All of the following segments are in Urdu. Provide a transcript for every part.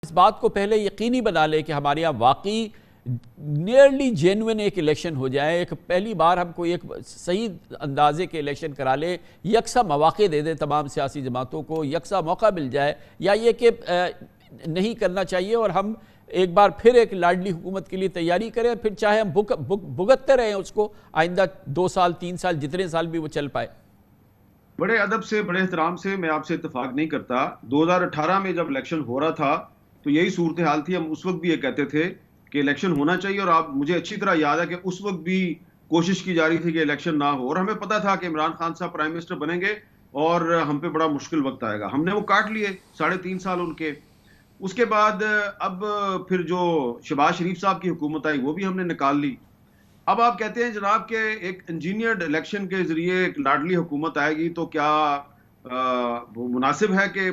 اس بات کو پہلے یقینی بنا لے کہ ہمارے یہاں واقعی نیئرلی جینوئن ایک الیکشن ہو جائے، ایک پہلی بار ہم کوئی ایک صحیح اندازے کے الیکشن کرا لے، یکساں مواقع دے دے تمام سیاسی جماعتوں کو، یکساں موقع مل جائے، یا یہ کہ نہیں کرنا چاہیے اور ہم ایک بار پھر ایک لاڈلی حکومت کے لیے تیاری کریں، پھر چاہے ہم بھگتتے رہیں اس کو آئندہ 2 سال 3 سال جتنے سال بھی وہ چل پائے۔ بڑے ادب سے، بڑے احترام سے میں آپ سے اتفاق نہیں کرتا۔ 2018 میں جب الیکشن ہو رہا تھا تو یہی صورتحال تھی، ہم اس وقت بھی یہ کہتے تھے کہ الیکشن ہونا چاہیے، اور آپ مجھے اچھی طرح یاد ہے کہ اس وقت بھی کوشش کی جا رہی تھی کہ الیکشن نہ ہو، اور ہمیں پتا تھا کہ عمران خان صاحب پرائم منسٹر بنیں گے اور ہم پہ بڑا مشکل وقت آئے گا۔ ہم نے وہ کاٹ لیے 3.5 سال ان کے۔ اس کے بعد اب پھر جو شہباز شریف صاحب کی حکومت آئی وہ بھی ہم نے نکال لی۔ اب آپ کہتے ہیں جناب کہ ایک انجینئرڈ الیکشن کے ذریعے ایک لاڈلی حکومت آئے گی، تو کیا وہ مناسب ہے کہ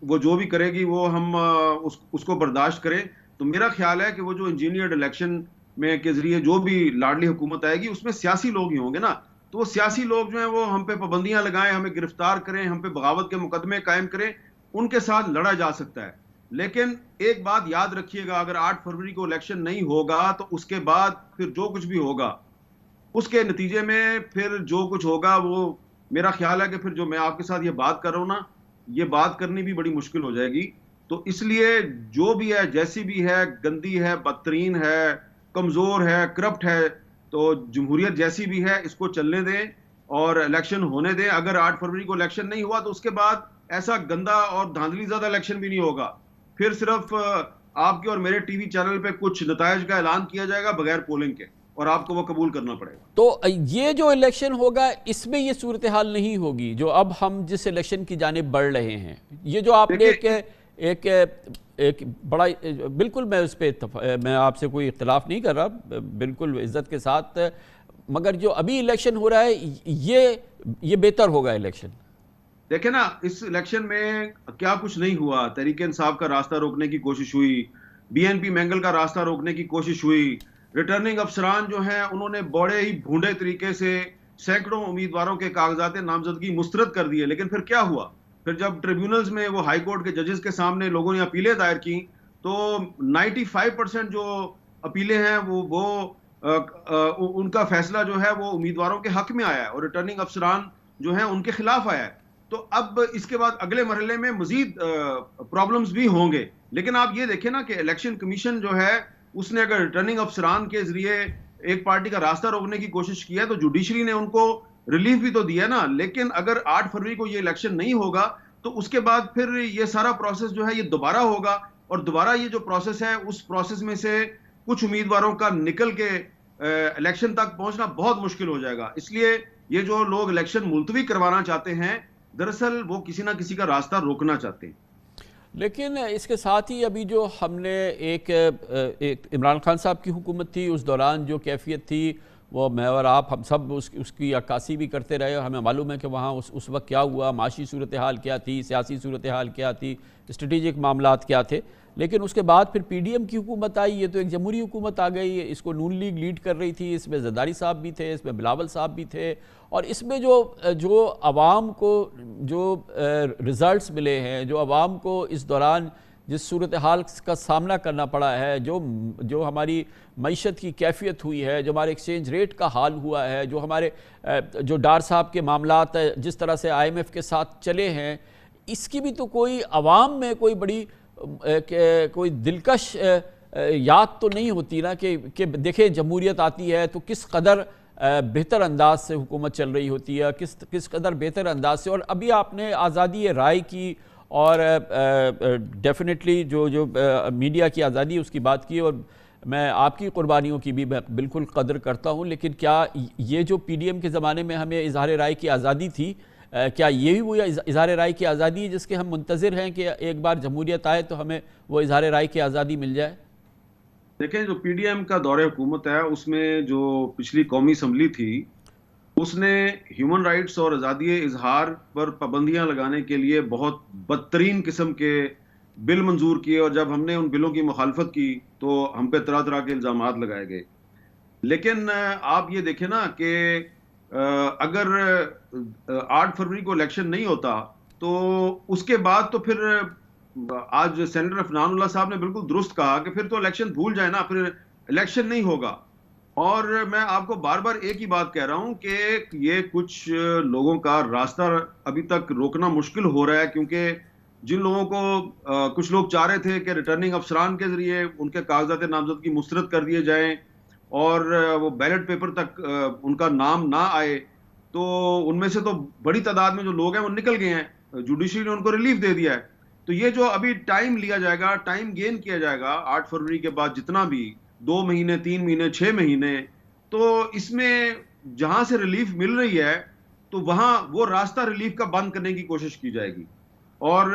وہ جو بھی کرے گی وہ ہم اس کو برداشت کریں؟ تو میرا خیال ہے کہ وہ جو انجینئرڈ الیکشن میں کے ذریعے جو بھی لاڈلی حکومت آئے گی اس میں سیاسی لوگ ہی ہوں گے نا، تو وہ سیاسی لوگ جو ہیں وہ ہم پہ پابندیاں لگائیں، ہمیں گرفتار کریں، ہم پہ بغاوت کے مقدمے قائم کریں، ان کے ساتھ لڑا جا سکتا ہے۔ لیکن ایک بات یاد رکھیے گا، اگر 8 فروری کو الیکشن نہیں ہوگا تو اس کے بعد پھر جو کچھ بھی ہوگا اس کے نتیجے میں پھر جو کچھ ہوگا وہ میرا خیال ہے کہ پھر جو میں آپ کے ساتھ یہ بات کر رہا ہوں نا، یہ بات کرنی بھی بڑی مشکل ہو جائے گی۔ تو اس لیے جو بھی ہے، جیسی بھی ہے، گندی ہے، بدترین ہے، کمزور ہے، کرپٹ ہے، تو جمہوریت جیسی بھی ہے اس کو چلنے دیں اور الیکشن ہونے دیں۔ اگر 8 فروری کو الیکشن نہیں ہوا تو اس کے بعد ایسا گندا اور دھاندلی زیادہ الیکشن بھی نہیں ہوگا، پھر صرف آپ کے اور میرے ٹی وی چینل پہ کچھ نتائج کا اعلان کیا جائے گا بغیر پولنگ کے، اور آپ کو وہ قبول کرنا پڑے گا۔ تو یہ جو الیکشن ہوگا اس میں یہ صورتحال نہیں ہوگی جو اب ہم جس الیکشن کی جانب بڑھ رہے ہیں۔ یہ جو آپ نے ایک بڑا، بالکل میں اس پہ میں آپ سے کوئی اختلاف نہیں کر رہا، بالکل عزت کے ساتھ، مگر جو ابھی الیکشن ہو رہا ہے یہ بہتر ہوگا الیکشن۔ دیکھیں نا، اس الیکشن میں کیا کچھ نہیں ہوا۔ تحریک انصاف کا راستہ روکنے کی کوشش ہوئی، بی این پی مینگل کا راستہ روکنے کی کوشش ہوئی، ریٹرننگ افسران جو ہیں انہوں نے بڑے ہی بھونڈے طریقے سے سینکڑوں امیدواروں کے کاغذات نامزدگی مسترد کر دیے۔ لیکن پھر کیا ہوا؟ پھر جب ٹریبیونلز میں وہ ہائی کورٹ کے ججز کے سامنے لوگوں نے اپیلیں دائر کی تو 95% جو اپیلیں ہیں وہ ان کا فیصلہ جو ہے وہ امیدواروں کے حق میں آیا ہے، اور ریٹرننگ افسران جو ہیں ان کے خلاف آیا ہے۔ تو اب اس کے بعد اگلے مرحلے میں مزید پرابلمز بھی ہوں گے۔ لیکن آپ یہ دیکھیں نا کہ الیکشن کمیشن جو ہے اس نے اگر ریٹرننگ افسران کے ذریعے ایک پارٹی کا راستہ روکنے کی کوشش کی ہے تو جوڈیشری نے ان کو ریلیف بھی تو دیا نا۔ لیکن اگر 8 فروری کو یہ الیکشن نہیں ہوگا تو اس کے بعد پھر یہ سارا پروسیس جو ہے یہ دوبارہ ہوگا، اور دوبارہ یہ جو پروسیس ہے اس پروسیس میں سے کچھ امیدواروں کا نکل کے الیکشن تک پہنچنا بہت مشکل ہو جائے گا۔ اس لیے یہ جو لوگ الیکشن ملتوی کروانا چاہتے ہیں دراصل وہ کسی نہ کسی کا راستہ روکنا چاہتے ہیں۔ لیکن اس کے ساتھ ہی ابھی جو ہم نے ایک عمران خان صاحب کی حکومت تھی، اس دوران جو کیفیت تھی وہ میں اور آپ ہم سب اس کی عکاسی بھی کرتے رہے، ہمیں معلوم ہے کہ وہاں اس وقت کیا ہوا، معاشی صورتحال کیا تھی، سیاسی صورتحال کیا تھی، اسٹریٹجک معاملات کیا تھے۔ لیکن اس کے بعد پھر پی ڈی ایم کی حکومت آئی، یہ تو ایک جمہوری حکومت آ گئی، اس کو نون لیگ لیڈ کر رہی تھی، اس میں زرداری صاحب بھی تھے، اس میں بلاول صاحب بھی تھے، اور اس میں جو عوام کو جو رزلٹس ملے ہیں، جو عوام کو اس دوران جس صورتحال کا سامنا کرنا پڑا ہے، جو ہماری معیشت کی کیفیت ہوئی ہے، جو ہمارے ایکسچینج ریٹ کا حال ہوا ہے، جو ہمارے جو ڈار صاحب کے معاملات جس طرح سے آئی ایم ایف کے ساتھ چلے ہیں، اس کی بھی تو کوئی عوام میں کوئی بڑی کوئی دلکش یاد تو نہیں ہوتی نا کہ دیکھیں جمہوریت آتی ہے تو کس قدر بہتر انداز سے حکومت چل رہی ہوتی ہے، کس قدر بہتر انداز سے۔ اور ابھی آپ نے آزادی رائے کی اور ڈیفینیٹلی جو میڈیا کی آزادی اس کی بات کی، اور میں آپ کی قربانیوں کی بھی بالکل قدر کرتا ہوں، لیکن کیا یہ جو پی ڈی ایم کے زمانے میں ہمیں اظہار رائے کی آزادی تھی، کیا یہ بھی وہ اظہار رائے کی آزادی ہے جس کے ہم منتظر ہیں کہ ایک بار جمہوریت آئے تو ہمیں وہ اظہار رائے کی آزادی مل جائے؟ دیکھیں، جو پی ڈی ایم کا دور حکومت ہے اس میں جو پچھلی قومی اسمبلی تھی اس نے ہیومن رائٹس اور آزادی اظہار پر پابندیاں لگانے کے لیے بہت بدترین قسم کے بل منظور کیے، اور جب ہم نے ان بلوں کی مخالفت کی تو ہم پہ طرح طرح کے الزامات لگائے گئے۔ لیکن آپ یہ دیکھیں نا کہ اگر 8 فروری کو الیکشن نہیں ہوتا تو اس کے بعد تو پھر آج سینیٹر افنان اللہ صاحب نے بالکل درست کہا کہ پھر تو الیکشن بھول جائے نا، پھر الیکشن نہیں ہوگا. اور میں آپ کو بار بار ایک ہی بات کہہ رہا ہوں کہ یہ کچھ لوگوں کا راستہ ابھی تک روکنا مشکل ہو رہا ہے، کیونکہ جن لوگوں کو کچھ لوگ چاہ رہے تھے کہ ریٹرننگ افسران کے ذریعے ان کے کاغذات نامزدگی مسترد کر دیے جائیں اور وہ بیلٹ پیپر تک ان کا نام نہ آئے، تو ان میں سے تو بڑی تعداد میں جو لوگ ہیں وہ نکل گئے ہیں، جوڈیشری نے ان کو ریلیف دے دیا ہے. تو یہ جو ابھی ٹائم لیا جائے گا، ٹائم گین کیا جائے گا 8 فروری کے بعد، جتنا بھی 2 مہینے 3 مہینے 6 مہینے، تو اس میں جہاں سے ریلیف مل رہی ہے تو وہاں وہ راستہ ریلیف کا بند کرنے کی کوشش کی جائے گی. اور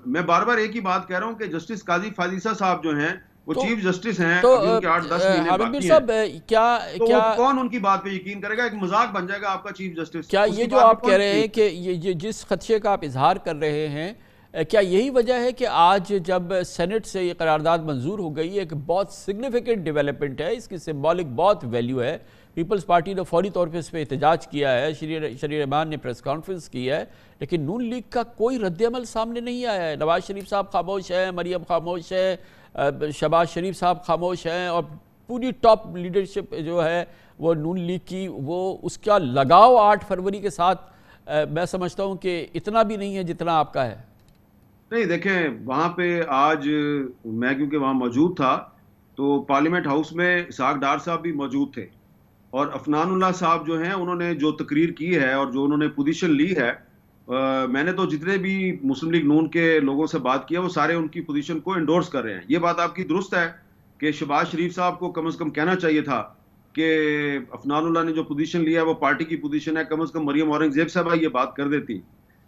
میں بار بار ایک ہی بات کہہ رہا ہوں کہ جسٹس قاضی فاضیسہ صاحب جو ہیں وہ چیف جسٹس ہیں، ابھی ان کے 8-10 مہینے باقی ہیں، تو کون ان کی بات پہ یقین کرے گا؟ ایک مذاق بن جائے گا آپ کا چیف جسٹس. کیا یہ جو آپ کہہ رہے ہیں کہ یہ جس خدشے کا آپ اظہار کر رہے ہیں، کیا یہی وجہ ہے کہ آج جب سینٹ سے یہ قرارداد منظور ہو گئی، ایک بہت سگنیفیکنٹ ڈیولپمنٹ ہے، اس کی سمبولک بہت ویلیو ہے، پیپلز پارٹی نے فوری طور پہ اس پہ احتجاج کیا ہے، شری رحمان نے پریس کانفرنس کی ہے، لیکن نون لیگ کا کوئی رد عمل سامنے نہیں آیا ہے. نواز شریف صاحب خاموش ہیں، مریم خاموش ہے، شہباز شریف صاحب خاموش ہیں، اور پوری ٹاپ لیڈرشپ جو ہے وہ نون لیگ کی، وہ اس کا لگاؤ 8 فروری کے ساتھ میں سمجھتا ہوں کہ اتنا بھی نہیں ہے جتنا آپ کا ہے. نہیں دیکھیں، وہاں پہ آج میں کیونکہ وہاں موجود تھا تو پارلیمنٹ ہاؤس میں اسحاق ڈار صاحب بھی موجود تھے، اور افنان اللہ صاحب جو ہیں انہوں نے جو تقریر کی ہے اور جو انہوں نے پوزیشن لی ہے، میں نے تو جتنے بھی مسلم لیگ نون کے لوگوں سے بات کیا وہ سارے ان کی پوزیشن کو انڈورس کر رہے ہیں. یہ بات آپ کی درست ہے کہ شہباز شریف صاحب کو کم از کم کہنا چاہیے تھا کہ افنان اللہ نے جو پوزیشن لیا ہے وہ پارٹی کی پوزیشن ہے، کم از کم مریم اورنگزیب صاحبہ یہ بات کر دیتی.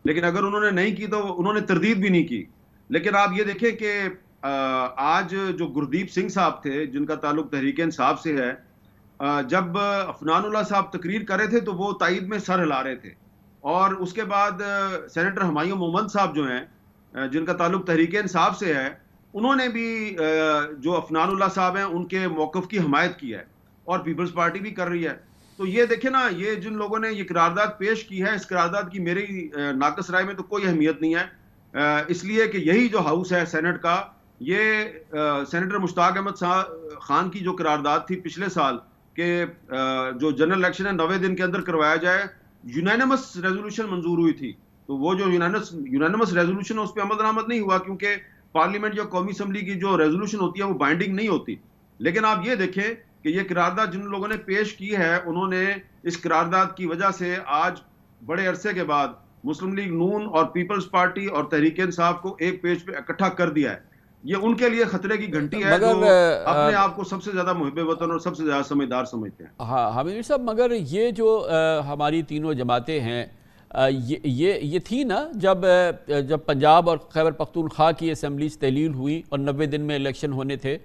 لیکن اگر انہوں نے نہیں کی تو انہوں نے تردید بھی نہیں کی. لیکن آپ یہ دیکھیں کہ آج جو گردیپ سنگھ صاحب تھے جن کا تعلق تحریک انصاف سے ہے، جب افنان اللہ صاحب تقریر کر رہے تھے تو وہ تائید میں سر ہلا رہے تھے، اور اس کے بعد سینیٹر ہمایوں محمد صاحب جو ہیں جن کا تعلق تحریک انصاف سے ہے، انہوں نے بھی جو افنان اللہ صاحب ہیں ان کے موقف کی حمایت کی ہے، اور پیپلز پارٹی بھی کر رہی ہے. تو یہ دیکھیں نا، یہ جن لوگوں نے یہ قرارداد پیش کی ہے، اس قرارداد کی میری ناقص رائے میں تو کوئی اہمیت نہیں ہے، اس لیے کہ یہی جو ہاؤس ہے سینٹ کا، یہ سینیٹر مشتاق احمد خان کی جو قرارداد تھی پچھلے سال کہ جو جنرل الیکشن ہے 90 دن کے اندر کروایا جائے، یونینمس ریزولوشن منظور ہوئی تھی، تو وہ جو یونینمس ریزولوشن اس پہ عمل درآمد نہیں ہوا، کیونکہ پارلیمنٹ یا قومی اسمبلی کی جو ریزولوشن ہوتی ہے وہ بائنڈنگ نہیں ہوتی. لیکن آپ یہ دیکھیں کہ یہ قرارداد جن لوگوں نے پیش کی ہے، انہوں نے اس قرارداد کی وجہ سے آج بڑے عرصے کے بعد مسلم لیگ نون اور پیپلز پارٹی اور تحریک انصاف کو ایک پیج پہ اکٹھا کر دیا ہے. یہ ان کے لیے خطرے کی گھنٹی ہے جو اپنے آپ کو سب سے زیادہ محب وطن اور سب سے زیادہ سمجھدار سمجھتے ہیں. ہاں حامد صاحب، مگر یہ جو ہماری تینوں جماعتیں ہیں، یہ تھی نا جب پنجاب اور خیبر پختونخوا کی اسمبلیز تحلیل ہوئی اور 90 دن میں الیکشن ہونے تھے،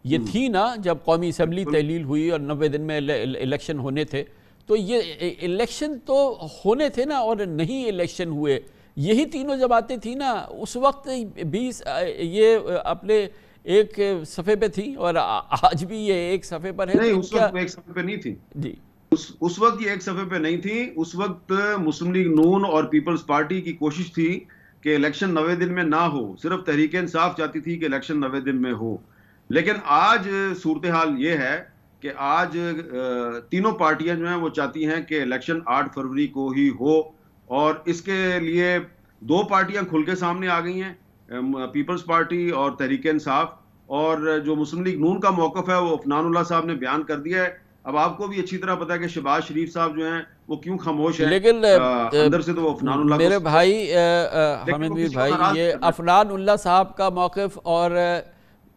یہ تھی نا جب قومی اسمبلی تحلیل ہوئی اور 90 دن میں الیکشن ہونے تھے، تو یہ الیکشن تو ہونے تھے نا، اور نہیں الیکشن ہوئے. یہی تینوں جماعتیں تھیں نا اس وقت بھی، یہ اپنے ایک صفحے پہ تھی، اور آج بھی یہ ایک صفحے پر ہے. نہیں، اس وقت ایک صفحے پہ نہیں تھی جی، اس وقت یہ ایک صفحے پہ نہیں تھی. اس وقت مسلم لیگ نون اور پیپلز پارٹی کی کوشش تھی کہ الیکشن 90 دن میں نہ ہو، صرف تحریک انصاف چاہتی تھی کہ الیکشن 90 دن میں ہو. لیکن آج صورتحال یہ ہے کہ آج تینوں پارٹیاں جو ہیں وہ چاہتی ہیں کہ الیکشن 8 فروری کو ہی ہو، اور اس کے لیے 2 پارٹیاں کھل کے سامنے آ گئی ہیں، پیپلز پارٹی اور تحریک انصاف. اور جو مسلم لیگ نون کا موقف ہے وہ افنان اللہ صاحب نے بیان کر دیا ہے. اب آپ کو بھی اچھی طرح پتا ہے کہ شہباز شریف صاحب جو ہیں وہ کیوں خاموش ہیں، لیکن اندر سے تو وہ افنان اللہ میرے بھائی حامد بھائی، یہ افنان اللہ صاحب کا موقف اور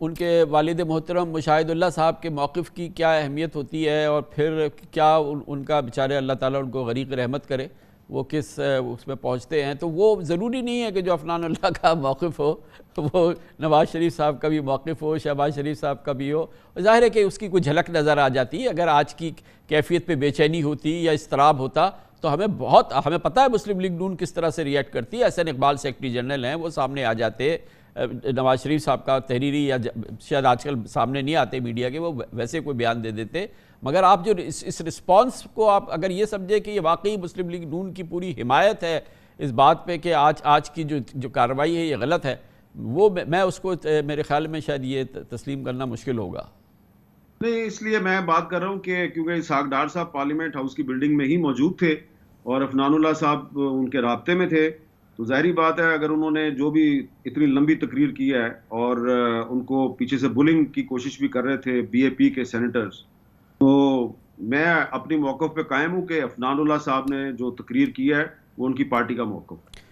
ان کے والد محترم مشاہد اللہ صاحب کے موقف کی کیا اہمیت ہوتی ہے، اور پھر کیا ان کا بیچارے اللہ تعالیٰ ان کو غریق رحمت کرے، وہ کس اس میں پہنچتے ہیں. تو وہ ضروری نہیں ہے کہ جو افنان اللہ کا موقف ہو وہ نواز شریف صاحب کا بھی موقف ہو، شہباز شریف صاحب کا بھی ہو. ظاہر ہے کہ اس کی کوئی جھلک نظر آ جاتی ہے. اگر آج کی کیفیت پہ بے چینی ہوتی یا اضطراب ہوتا تو ہمیں پتہ ہے مسلم لیگ نون کس طرح سے ریئیکٹ کرتی ہے. احسن اقبال سیکرٹری جنرل ہیں، وہ سامنے آ جاتے، نواز شریف صاحب کا تحریری یا شاید آج کل سامنے نہیں آتے میڈیا کے، وہ ویسے کوئی بیان دے دیتے. مگر آپ جو اس رسپانس کو آپ اگر یہ سمجھے کہ یہ واقعی مسلم لیگ نون کی پوری حمایت ہے اس بات پہ کہ آج کی جو کارروائی ہے یہ غلط ہے، وہ میں اس کو میرے خیال میں شاید یہ تسلیم کرنا مشکل ہوگا. نہیں، اس لیے میں بات کر رہا ہوں کہ کیونکہ اسحاق ڈار صاحب پارلیمنٹ ہاؤس کی بلڈنگ میں ہی موجود تھے اور عفنان اللہ صاحب ان کے رابطے میں تھے، تو ظاہری بات ہے اگر انہوں نے جو بھی اتنی لمبی تقریر کی ہے اور ان کو پیچھے سے بلنگ کی کوشش بھی کر رہے تھے بی اے پی کے سینیٹرز، تو میں اپنی موقف پہ قائم ہوں کہ عفنان اللہ صاحب نے جو تقریر کی ہے وہ ان کی پارٹی کا موقف ہے.